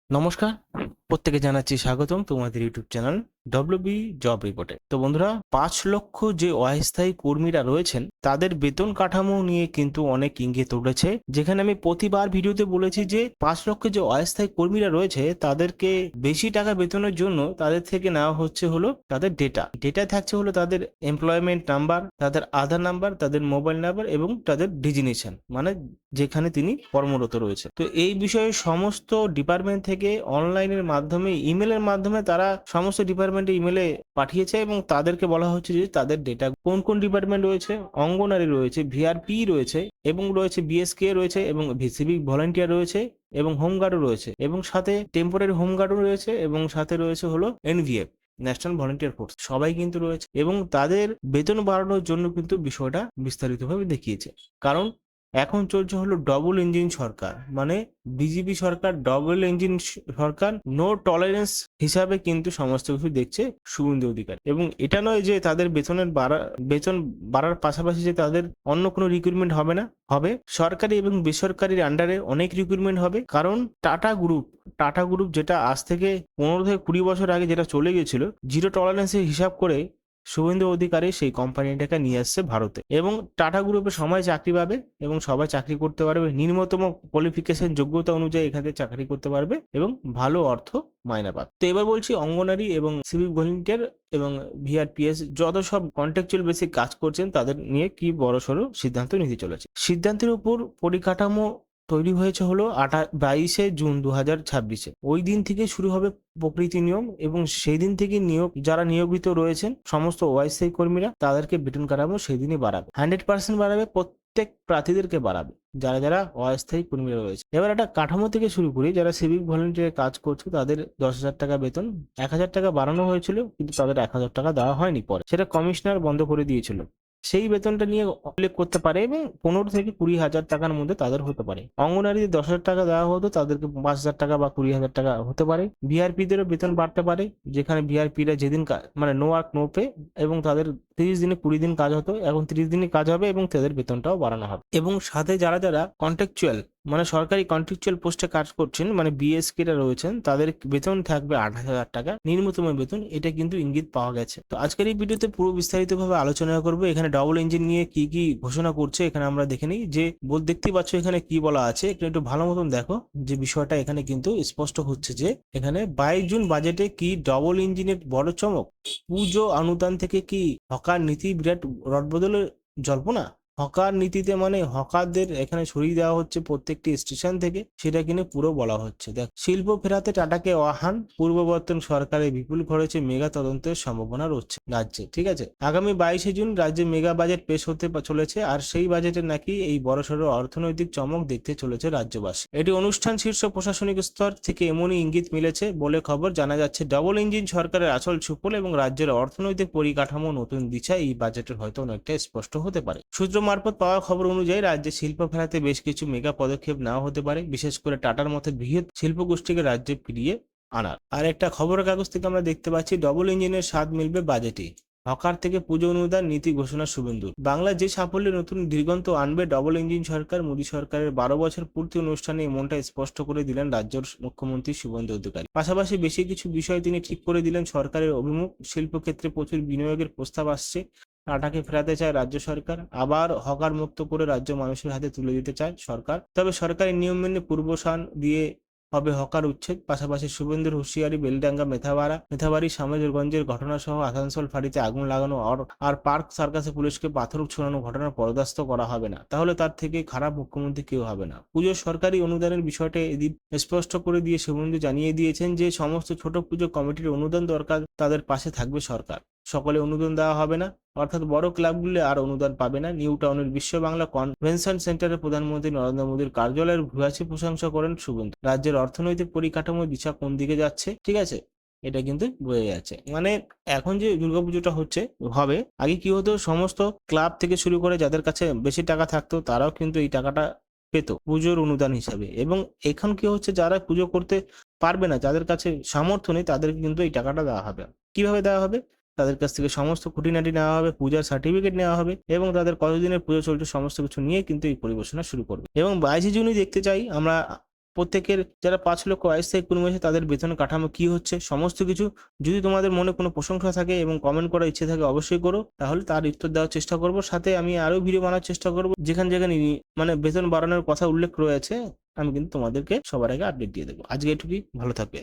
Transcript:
নমস্কার, প্রত্যেকে জানাচ্ছি স্বাগতম তোমাদের ইউটিউব চ্যানেল ডব্লিউবি জব রিপোর্টে। তো বন্ধুরা, ৫ লক্ষ যে অস্থায়ী কর্মীরা রয়েছেন তাদের বেতন কাঠামো নিয়ে কিন্তু অনেক ইঙ্গিত উঠেছে, যেখানে আমি প্রতিবার ভিডিওতে বলেছি যে ৫ লক্ষ যে অস্থায়ী কর্মীরা রয়েছে তাদেরকে বেশি টাকা বেতনের জন্য তাদের থেকে নেওয়া হচ্ছে হলো তাদের ডেটা থাকছে হলো তাদের এমপ্লয়মেন্ট নাম্বার, তাদের আধার নাম্বার, তাদের মোবাইল নাম্বার এবং তাদের ডিজিগনেশন, মানে যেখানে তিনি কর্মরত রয়েছে। তো এই বিষয়ে সমস্ত ডিপার্টমেন্ট থেকে অনলাইনের মাধ্যমে, ইমেলের মাধ্যমে তারা সমস্ত ডিপার্টমেন্টে ইমেলে পাঠিয়েছে এবং তাদেরকে বলা হচ্ছে যে তাদের ডেটা কোন কোন ডিপার্টমেন্ট রয়েছে, অঙ্গনারী রয়েছে, ভিআরপি রয়েছে এবং রয়েছে বিএসকে রয়েছে এবং সিভিক ভলান্টিয়ার রয়েছে এবং হোমগার্ডও রয়েছে এবং সাথে টেম্পোরারি হোমগার্ডও রয়েছে এবং সাথে রয়েছে হলো এনভিএফ, ন্যাশনাল ভলান্টিয়ার ফোর্স, সবাই কিন্তু রয়েছে এবং তাদের বেতন বাড়ানোর জন্য কিন্তু বিষয়টা বিস্তারিতভাবে দেখিয়েছে। কারণ এখন চলছে হলো ডবল ইঞ্জিন সরকার, মানে বিজেপি সরকার ডবল ইঞ্জিন সরকার, নো টলারেন্স হিসাবে কিন্তু সমস্ত কিছু দেখছে শুভেন্দু অধিকারী। এবং এটা নয় যে তাদের বেতন বাড়ার পাশাপাশি যে তাদের অন্য কোনো রিক্রুটমেন্ট হবে না, হবে সরকারি এবং বেসরকারির আন্ডারে অনেক রিক্রুটমেন্ট হবে। কারণ টাটা গ্রুপ যেটা আজ থেকে 15 থেকে 20 বছর আগে যেটা চলে গেছিল, জিরো টলারেন্সের হিসাব করে শুভেন্দু অধিকারী সেই কোম্পানিটাকে নিয়ে আসছে ভারতে এবং টাটা গ্রুপে সবাই চাকরি পাবে এবং সবাই চাকরি করতে পারবে, নিম্নতম কোয়ালিফিকেশন যোগ্যতা অনুযায়ী এখানে চাকরি করতে পারবে এবং ভালো অর্থ মাইনে পাবে। তো এবার বলছি অঙ্গনারী এবং সিভিক ভলেন্টিয়ার এবং ভিআরপিএস যত সব কন্ট্রাকচুয়াল বেসিক কাজ করছেন তাদের নিয়ে কি বড়সড় সিদ্ধান্ত নিতে চলেছে। সিদ্ধান্তের উপর পরিকাঠামো তৈরি হয়েছে হলো 22শে জুন 2026-এ। ওই দিন থেকে শুরু হবে প্রকৃতি নিয়ম এবং সেই দিন থেকে যারা নিয়োজিত রয়েছেন সমস্ত অস্থায়ী কর্মীরা তাদেরকে বেতন কাঠামো সেই দিনই বাড়াবে, 100% বাড়াবে, প্রত্যেক প্রার্থীদেরকে বাড়াবে যারা যারা অস্থায়ী কর্মীরা রয়েছে। এবার একটা কাঠামো থেকে শুরু করি, যারা সিভিক ভলেন্টিয়ার কাজ করছে তাদের 10,000 টাকা বেতন, 1,000 টাকা বাড়ানো হয়েছিল কিন্তু তাদের 1,000 টাকা দেওয়া হয়নি, পরে সেটা কমিশনার বন্ধ করে দিয়েছিল। সেই বেতনটা নিয়ে উল্লেখ করতে পারে এবং 15 থেকে 20 হাজার টাকার মধ্যে তাদের হতে পারে। অঙ্গনারীদের 10,000 টাকা দেওয়া হতো, তাদেরকে 5,000 টাকা বা 20,000 টাকা হতে পারে। ভিআরপিদেরও বেতন বাড়তে পারে, যেখানে ভিআরপিরা যেদিন মানে নো ওয়ার্ক নো পে এবং তাদের 30 দিনে 20 দিন কাজ হতো, এখন 30 দিনই কাজ হবে এবং তাদের বেতনটাও বাড়ানো হবে। এবং সাথে যারা যারা কন্ট্রাকচুয়াল মানে সরকারি কন্ট্রাকচুয়াল পোস্টে কাজ করছেন, মানে বিএসকেরা রয়েছেন, তাদের বেতন থাকবে 28,000 টাকা নিম্নতম বেতন। এটা কিন্তু ইঙ্গিত পাওয়া গেছে। তো আজকের এই ভিডিওতে পুরো বিস্তারিতভাবে আলোচনা করবো এখানে ডবল ইঞ্জিন নিয়ে কি কি ঘোষণা করছে। এখানে আমরা দেখে নিই যে দেখতেই পাচ্ছ এখানে কি বলা আছে, একটু ভালো মতন দেখো যে বিষয়টা এখানে কিন্তু স্পষ্ট হচ্ছে যে এখানে 22 জুন বাজেটে কি ডবল ইঞ্জিনের বড় চমক, পুজো অনুদান থেকে কি হকার নীতি বিরাট রদবদলের জল্পনা। হকার নীতিতে মানে হকারদের এখানে সরিয়ে দেওয়া হচ্ছে প্রত্যেকটি স্টেশন থেকে, সেটা কিনে পুরো বলা হচ্ছে। দেখ, শিল্প ফেরাতে টাটাকে আহ্বান, পূর্ববর্তন সরকারের বিপুল খরচে মেগা তদন্তের সম্ভাবনা রয়েছে রাজ্যে। ঠিক আছে, আগামী 22শে জুন রাজ্যে মেগা বাজেট পেশ হতে চলেছে আর সেই বাজেটে নাকি এই বড়সড় অর্থনৈতিক চমক দেখতে চলেছে রাজ্যবাসী। এটি অনুষ্ঠান শীর্ষ প্রশাসনিক স্তর থেকে এমনই ইঙ্গিত মিলেছে বলে খবর। জানা যাচ্ছে ডবল ইঞ্জিন সরকারের আসল সুফল এবং রাজ্যের অর্থনৈতিক পরিকাঠামো নতুন দিশা এই বাজেটের হয়তো অনেকটা স্পষ্ট হতে পারে। সূত্র মারফত পাওয়া খবর অনুযায়ী রাজ্যে শিল্প ফেরাতে বেশ কিছু মেগা পদক্ষেপ নেওয়া হতে পারে, বিশেষ করে টাটার মতো বৃহৎ শিল্প গোষ্ঠীকে রাজ্যে ফিরিয়ে আনার। আর একটা খবরের কাগজ থেকে আমরা দেখতে পাচ্ছি ডবল ইঞ্জিনের স্বাদ মিলবে বাজেটে, হকার থেকে পুজো অনুদান নীতি ঘোষণা শুভেন্দুর। বাংলার যে সাফল্যে নতুন দিগন্ত আনবে ডবল ইঞ্জিন সরকার, মোদী সরকারের 12 বছর পূর্তি অনুষ্ঠানে এমনটা স্পষ্ট করে দিলেন রাজ্যের মুখ্যমন্ত্রী শুভেন্দু অধিকারী। পাশাপাশি বেশি কিছু বিষয় তিনি ঠিক করে দিলেন সরকারের অভিমুখ। শিল্পক্ষেত্রে প্রচুর বিনিয়োগের প্রস্তাব আসছে, টাটাকে ফেরাতে চায় রাজ্য সরকার, আবার হকার মুক্ত করে রাজ্য মানুষের হাতে তুলে দিতে চায় সরকার। তবে সরকারি নিয়ম মেনে পূর্বসান দিয়ে হবে হকার উচ্ছেদ। পাশাপাশি শুভেন্দুর হুঁশিয়ারি, বেলডাঙ্গা মেথাবাড়ি সামেরগঞ্জের ঘটনা সহ আসানসোল ফাঁড়িতে আগুন লাগানো আর পার্ক সার্কাসে পুলিশকে পাথর ছোড়ানো ঘটনার পর্দাস্ত করা হবে না, তাহলে তার থেকে খারাপ মুখ্যমন্ত্রী কেউ হবে না। পুজোর সরকারি অনুদানের বিষয়টা এদিন স্পষ্ট করে দিয়ে শুভেন্দু জানিয়ে দিয়েছেন যে সমস্ত ছোট পুজো কমিটির অনুদান দরকার, তাদের পাশে থাকবে সরকার। সকলে অনুদান দেওয়া হবে না, অর্থাৎ বড় ক্লাবগুলি আর অনুদান পাবে না। নিউ টাউনের বিশ্ব বাংলা কনভেনশন সেন্টারে প্রধানমন্ত্রী নরেন্দ্র মোদীর কার্যালয়ের ভূয়সী প্রশংসা করেন শুভেন্দু। রাজ্যের অর্থনৈতিক পরিকাঠামোর দিশা কোন দিকে যাচ্ছে, ঠিক আছে, এটা কিন্তু বোঝা যাচ্ছে। মানে এখন যে দুর্গাপুজোটা হবে, আগে কি হতো, সমস্ত ক্লাব থেকে শুরু করে যাদের কাছে বেশি টাকা থাকতো তারাও কিন্তু এই টাকাটা পেত পুজোর অনুদান হিসাবে। এবং এখন কি হচ্ছে, যারা পুজো করতে পারবে না, যাদের কাছে সামর্থ্য নেই, তাদেরকে কিন্তু এই টাকাটা দেওয়া হবে। কিভাবে দেওয়া হবে, তাদের কাছ থেকে সমস্ত খুঁটিনাটি নেওয়া হবে, পূজার সার্টিফিকেট নেওয়া হবে এবং তাদের কতদিনের পুজো চলছে সমস্ত কিছু নিয়ে কিন্তু এই পরিবেশনা শুরু করবে। এবং 22শে জুনই দেখতে চাই আমরা প্রত্যেকের যারা 5 লক্ষ অস্থায়ী কর্মী আছে তাদের বেতন কাঠামো কি হচ্ছে সমস্ত কিছু যদি তোমাদের মনে কোনো প্রশংসা থাকে এবং কমেন্ট করার ইচ্ছে থাকে অবশ্যই করো, তাহলে তার উত্তর দেওয়ার চেষ্টা করব। সাথে আমি আরও ভিডিও বানানোর চেষ্টা করব যেখানে যেখানে মানে বেতন বাড়ানোর কথা উল্লেখ রয়েছে আমি কিন্তু তোমাদেরকে সবার আগে আপডেট দিয়ে দেবো। আজকে এটুকুই, ভালো থাকবে।